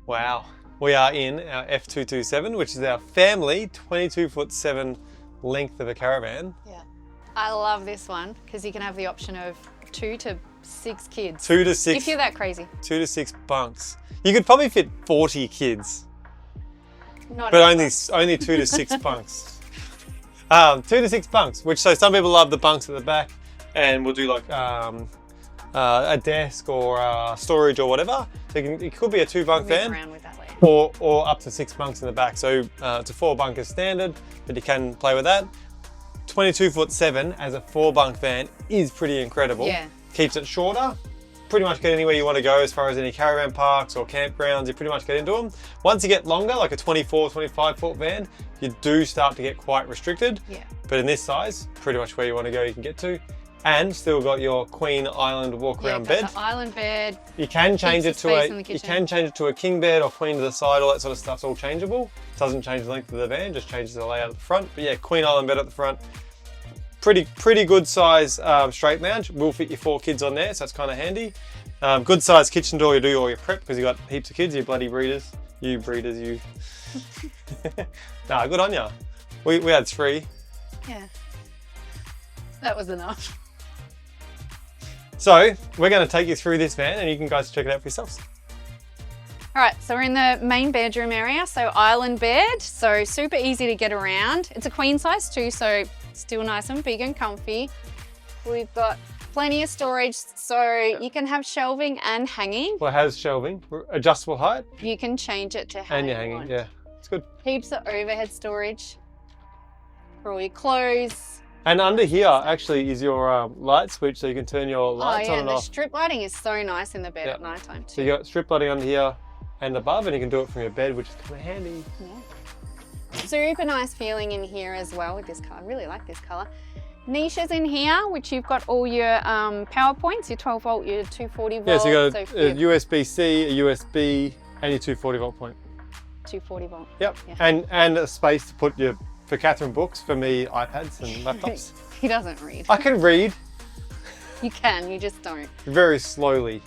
Wow. We are in our F227, which is our family 22'7" length of a caravan. Yeah. I love this one because you can have the option of 2 to 6 kids. 2 to 6. If you're that crazy. 2 to 6 bunks. You could probably fit 40 kids. Not but only 2 to 6 bunks. 2 to 6 bunks, which so some people love the bunks at the back and we'll do like a desk or storage or whatever. So it could be a 2-bunk van or up to 6 bunks in the back. So it's a 4-bunk as standard, but you can play with that. 22'7" as a 4-bunk van is pretty incredible. Yeah. Keeps it shorter. Pretty much get anywhere you want to go as far as any caravan parks or campgrounds, you pretty much get into them. Once you get longer, like a 24, 25 foot van, you do start to get quite restricted. Yeah. But in this size, pretty much where you want to go, you can get to. And still got your Queen Island walk around bed. The island bed. You can change it to a king bed or queen to the side, all that sort of stuff's all changeable. Doesn't change the length of the van, just changes the layout at the front. But yeah, Queen Island bed at the front. Pretty good size straight lounge. Will fit your 4 kids on there, so that's kind of handy. Good size kitchen door, you do all your prep because you got heaps of kids, you bloody breeders. You breeders, you. Nah, good on ya. We had 3. Yeah. That was enough. So we're going to take you through this van and you can guys check it out for yourselves. All right, so we're in the main bedroom area, so island bed, so super easy to get around. It's a queen size too, so still nice and big and comfy. We've got plenty of storage, so you can have shelving and hanging. Well, it has shelving, adjustable height. You can change it to how and you you're hanging, want. yeah, it's good. Heaps of overhead storage for all your clothes. And under here actually is your light switch, so you can turn your lights on and off. The strip lighting is so nice in the bed at night time too. So you got strip lighting under here and above, and you can do it from your bed, which is kind of handy. Yeah. Super nice feeling in here as well with this colour. I really like this colour. Niches in here, which you've got all your power points, your 12 volt, your 240 volt. Yeah, so you got a USB-C, a USB, and your 240 volt point. 240 volt. Yep, yeah. and a space to put for Kathryn books, for me iPads and laptops. He doesn't read. I can read. You can, you just don't. Very slowly.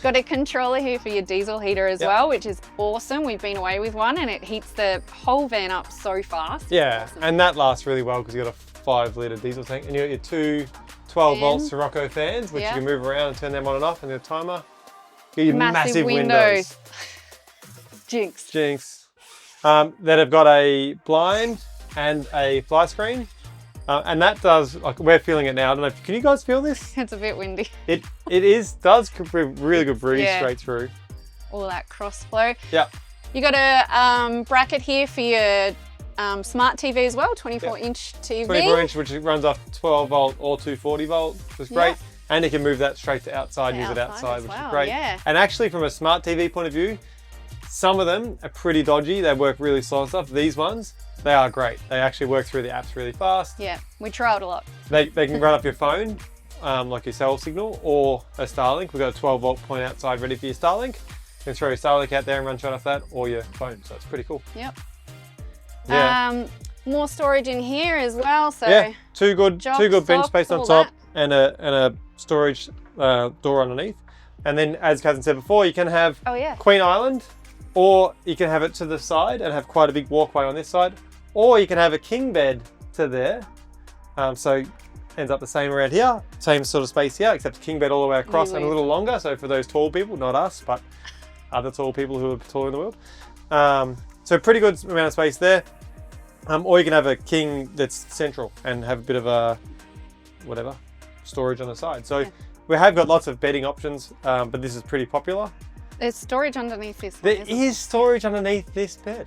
Got a controller here for your diesel heater as well, which is awesome. We've been away with one and it heats the whole van up so fast. Yeah, awesome. And that lasts really well because you've got a 5-litre diesel tank and you got your 2 12 volt Sirocco fans, which you can move around and turn them on and off, and the timer. Get your massive windows. Jinx. That have got a blind and a fly screen. And that does, like, we're feeling it now. I don't know, can you guys feel this? It's a bit windy. It does really good breeze straight through. All that cross flow. Yeah. You got a bracket here for your smart TV as well, 24-inch TV. 24-inch, which runs off 12 volt or 240 volt, which is great. And you can move that straight to outside, use it outside, which is great. Yeah. And actually, from a smart TV point of view, some of them are pretty dodgy. They work really slow and stuff. These ones, they are great. They actually work through the apps really fast. Yeah, we trialed a lot. They can run up your phone, like your cell signal, or a Starlink. We've got a 12 volt point outside ready for your Starlink. You can throw your Starlink out there and run straight off that, or your phone. So it's pretty cool. Yep. Yeah. More storage in here as well. So yeah, two good bench space on top and a storage door underneath. And then, as Kathryn said before, you can have Queen Island, or you can have it to the side and have quite a big walkway on this side, or you can have a king bed to there. So ends up the same around here, same sort of space here, except a king bed all the way across and a little longer. So for those tall people, not us, but other tall people who are tall in the world. So pretty good amount of space there. Or you can have a king that's central and have a bit of a storage on the side. So we have got lots of bedding options, but this is pretty popular. There's storage underneath this one. There is storage underneath this bed.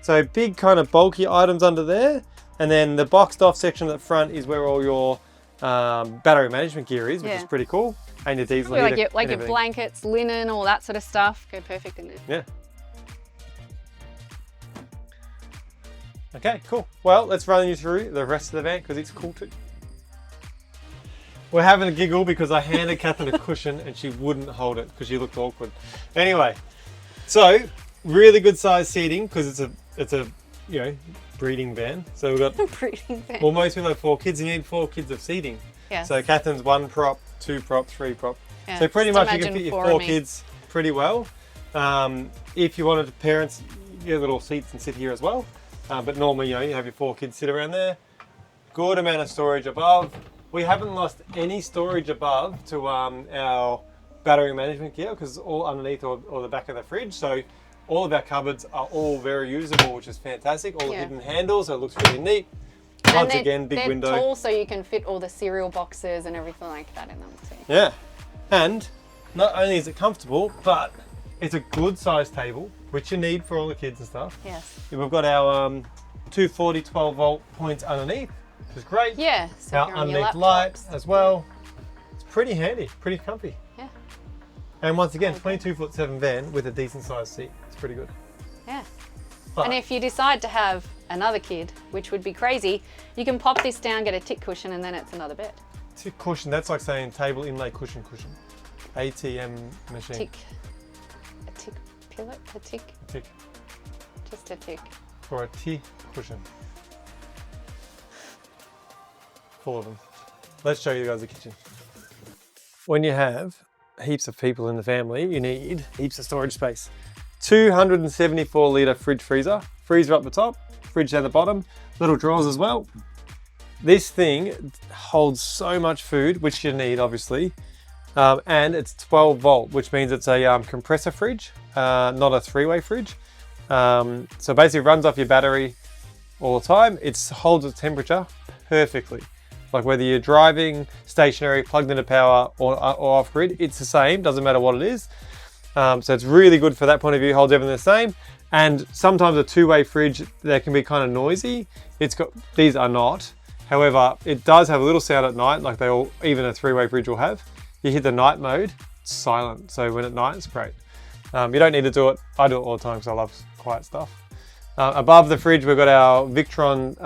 So big kind of bulky items under there. And then the boxed off section at the front is where all your battery management gear is, which is pretty cool. And your diesel heater. Like your blankets, linen, all that sort of stuff. Go perfect in there. Yeah. Okay, cool. Well, let's run you through the rest of the van because it's cool too. We're having a giggle because I handed Kathryn a cushion and she wouldn't hold it because she looked awkward. Anyway, so really good size seating because it's a breeding van. So we've got breeding van. Well, most people have 4 kids. You need 4 kids of seating. Yeah. So Kathryn's 1 prop, 2 prop, 3 prop. Yeah, so pretty much you can fit your 4 kids pretty well. If you wanted parents, you get little seats and sit here as well. But normally, you have your 4 kids sit around there. Good amount of storage above. We haven't lost any storage above to our battery management gear because it's all underneath or the back of the fridge. So all of our cupboards are all very usable, which is fantastic. All the hidden handles, so it looks really neat. Once again, big window. They're tall, so you can fit all the cereal boxes and everything like that in them too. Yeah, and not only is it comfortable, but it's a good size table, which you need for all the kids and stuff. Yes. We've got our 240 12-volt points underneath, which is great. Yeah. So our underneath light as well. It's pretty handy, pretty comfy. Yeah. And once again, 22'7" van with a decent sized seat. It's pretty good. Yeah. But, and if you decide to have another kid, which would be crazy, you can pop this down, get a tick cushion, and then it's another bed. Tick cushion, that's like saying table inlay cushion. ATM machine. Tick. A tick pillow? A tick? A tick. Just a tick. Or a tea cushion. Full of them. Let's show you guys the kitchen. When you have heaps of people in the family, you need heaps of storage space. 274 litre fridge freezer. Freezer up the top, fridge down the bottom, little drawers as well. This thing holds so much food, which you need obviously, and it's 12 volt, which means it's a compressor fridge, not a 3-way fridge. So basically it runs off your battery all the time. It holds its temperature perfectly. Like whether you're driving, stationary, plugged into power or off grid, it's the same, doesn't matter what it is. So it's really good for that point of view, holds everything the same. And sometimes a 2-way fridge, they can be kind of noisy. These are not. However, it does have a little sound at night, like even a 3-way fridge will have. You hit the night mode, it's silent. So when at night, it's great. You don't need to do it. I do it all the time because I love quiet stuff. Above the fridge, we've got our Victron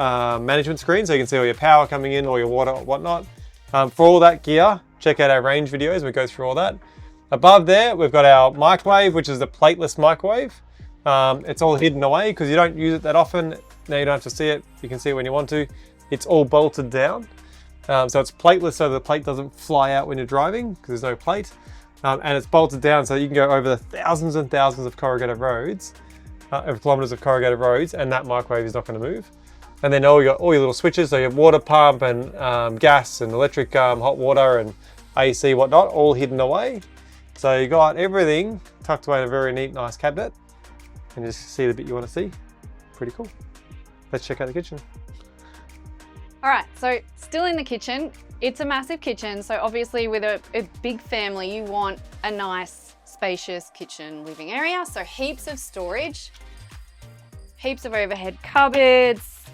management screen, so you can see all your power coming in, all your water, whatnot. For all that gear, check out our range videos. We go through all that. Above there, we've got our microwave, which is the plateless microwave. It's all hidden away because you don't use it that often. Now you don't have to see it. You can see it when you want to. It's all bolted down. So it's plateless so the plate doesn't fly out when you're driving because there's no plate. And it's bolted down so you can go over the thousands and thousands of corrugated roads, kilometers of corrugated roads, and that microwave is not going to move. And then all your little switches, so your water pump and gas and electric hot water and AC, whatnot, all hidden away. So you got everything tucked away in a very neat, nice cabinet. And just see the bit you want to see. Pretty cool. Let's check out the kitchen. All right, so still in the kitchen. It's a massive kitchen, so obviously with a big family, you want a nice, spacious kitchen living area. So heaps of storage, heaps of overhead cupboards.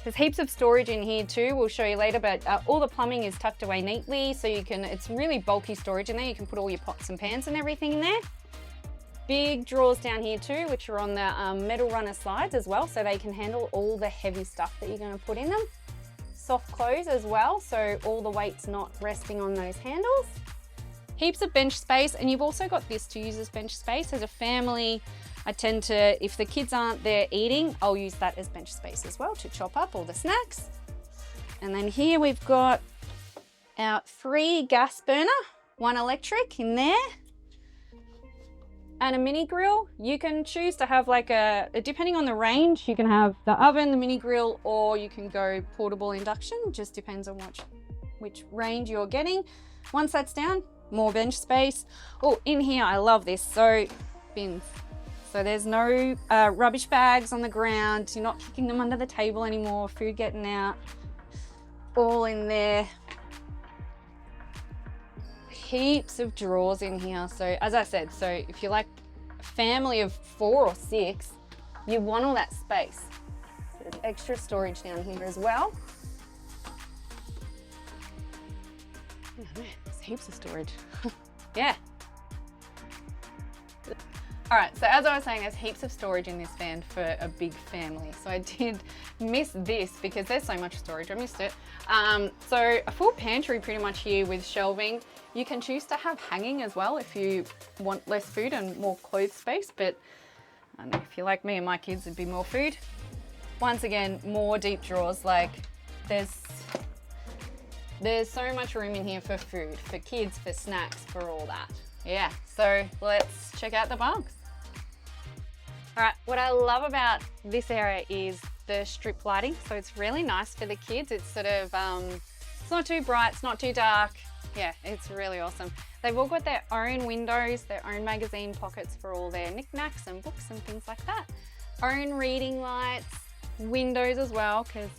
There's heaps of storage in here too, we'll show you later, but all the plumbing is tucked away neatly, so it's really bulky storage in there. You can put all your pots and pans and everything in there. Big drawers down here too, which are on the metal runner slides as well, so they can handle all the heavy stuff that you're going to put in them. Soft close as well, so all the weight's not resting on those handles. Heaps of bench space, and you've also got this to use as bench space. As a family, I tend to, if the kids aren't there eating, I'll use that as bench space as well to chop up all the snacks. And then here we've got our 3 gas burner, 1 electric in there, and a mini grill. You can choose to have like depending on the range, you can have the oven, the mini grill, or you can go portable induction. Just depends on which range you're getting. Once that's down, more bench space. Oh, in here, I love this. So bins. So there's no rubbish bags on the ground. You're not kicking them under the table anymore. Food getting out. All in there. Heaps of drawers in here. So as I said, so if you're like a family of 4 or 6, you want all that space. So there's extra storage down here as well. Oh man, there's heaps of storage. Yeah. All right, so as I was saying, there's heaps of storage in this van for a big family. So I did miss this because there's so much storage, I missed it. So a full pantry pretty much here with shelving. You can choose to have hanging as well if you want less food and more clothes space, but I don't know, if you're like me and my kids, it'd be more food. Once again, more deep drawers, like there's so much room in here for food, for kids, for snacks, for all that. Yeah, so let's check out the bunks. All right, what I love about this area is the strip lighting. So it's really nice for the kids. It's sort of, it's not too bright, it's not too dark. Yeah, it's really awesome. They've all got their own windows, their own magazine pockets for all their knickknacks and books and things like that. Own reading lights, windows as well, because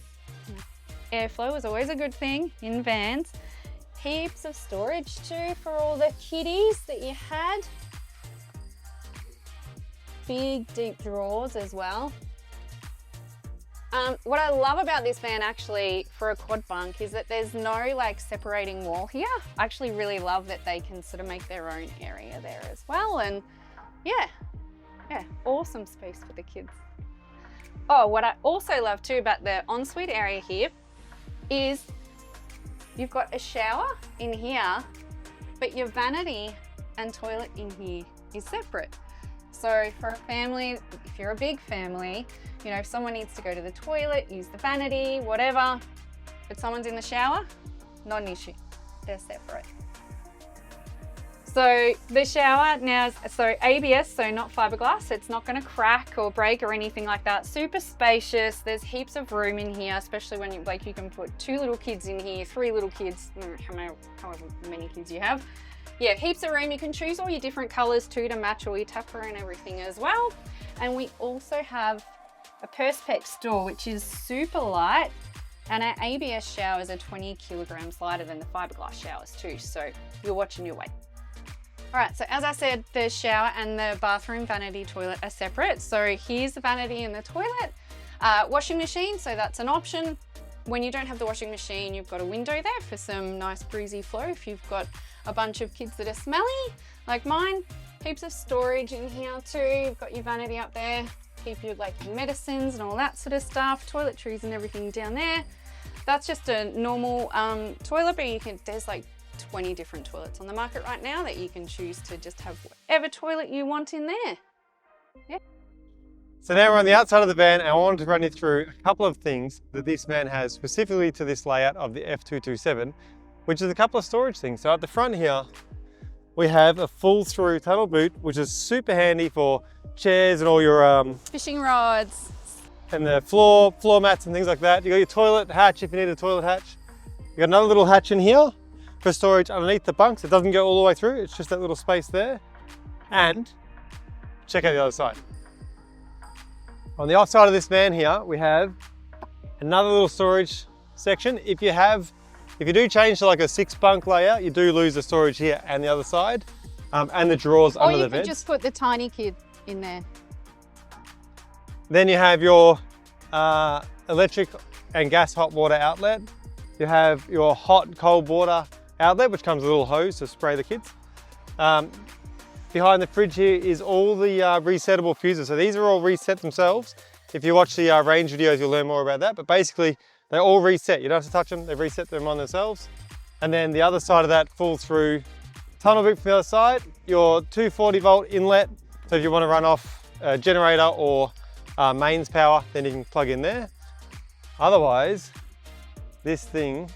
airflow is always a good thing in vans. Heaps of storage too for all the kiddies that you had. Big deep drawers as well. What I love about this van actually for a quad bunk is that there's no like separating wall here. I actually really love that they can sort of make their own area there as well. And yeah, awesome space for the kids. Oh, what I also love too about the ensuite area here is you've got a shower in here, but your vanity and toilet in here is separate. So for a family, if you're a big family, you know, if someone needs to go to the toilet, use the vanity, whatever, but someone's in the shower, not an issue, they're separate. So the shower now is ABS, so not fiberglass, so it's not going to crack or break or anything like that. Super spacious. There's heaps of room in here, especially when you can put 2 little kids in here, 3 little kids, however many kids you have. Yeah, heaps of room. You can choose all your different colors too to match all your tapper and everything as well. And we also have a Perspex door, which is super light, and our ABS showers are 20 kilograms lighter than the fiberglass showers too. So you're watching your weight. All right, so as I said, the shower and the bathroom vanity toilet are separate. So here's the vanity and the toilet. Washing machine, so that's an option. When you don't have the washing machine, you've got a window there for some nice breezy flow. If you've got a bunch of kids that are smelly, like mine, heaps of storage in here too. You've got your vanity up there, keep your medicines and all that sort of stuff, toiletries and everything down there. That's just a normal toilet, but there's like 20 different toilets on the market right now that you can choose to just have whatever toilet you want in there. Yeah. So now we're on the outside of the van and I wanted to run you through a couple of things that this van has specifically to this layout of the F227, which is a couple of storage things. So at the front here, we have a full through tunnel boot, which is super handy for chairs and all your fishing rods and the floor mats and things like that. You got your toilet hatch if you need a toilet hatch. You got another little hatch in here for storage underneath the bunks. It doesn't go all the way through, it's just that little space there. And check out the other side. On the offside of this van here, we have another little storage section. If you do change to like a 6 bunk layout, you do lose the storage here and the other side, and the drawers under the bed. Or you could just put the tiny kid in there. Then you have your electric and gas hot water outlet. You have your hot and cold water outlet, which comes with a little hose to spray the kids. Behind the fridge here is all the resettable fuses. So these are all reset themselves. If you watch the range videos, you'll learn more about that. But basically, they all reset. You don't have to touch them. They reset them on themselves. And then the other side of that, full through tunnel boot from the other side, your 240 volt inlet. So if you want to run off a generator or mains power, then you can plug in there. Otherwise, this thing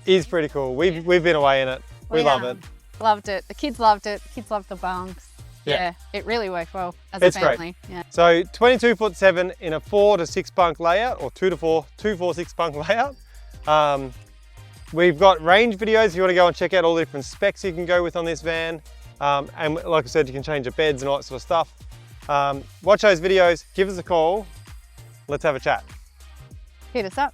is pretty cool. We've been away in it. We love it. Loved it. The kids loved it. The kids loved the bunks. Yeah, it really worked well as a family. Great. Yeah. So 22'7" in a 4 to 6 bunk layout, or 2 4 6 bunk layout. We've got range videos if you want to go and check out all the different specs you can go with on this van. And like I said, you can change your beds and all that sort of stuff. Watch those videos, give us a call, let's have a chat. Hit us up.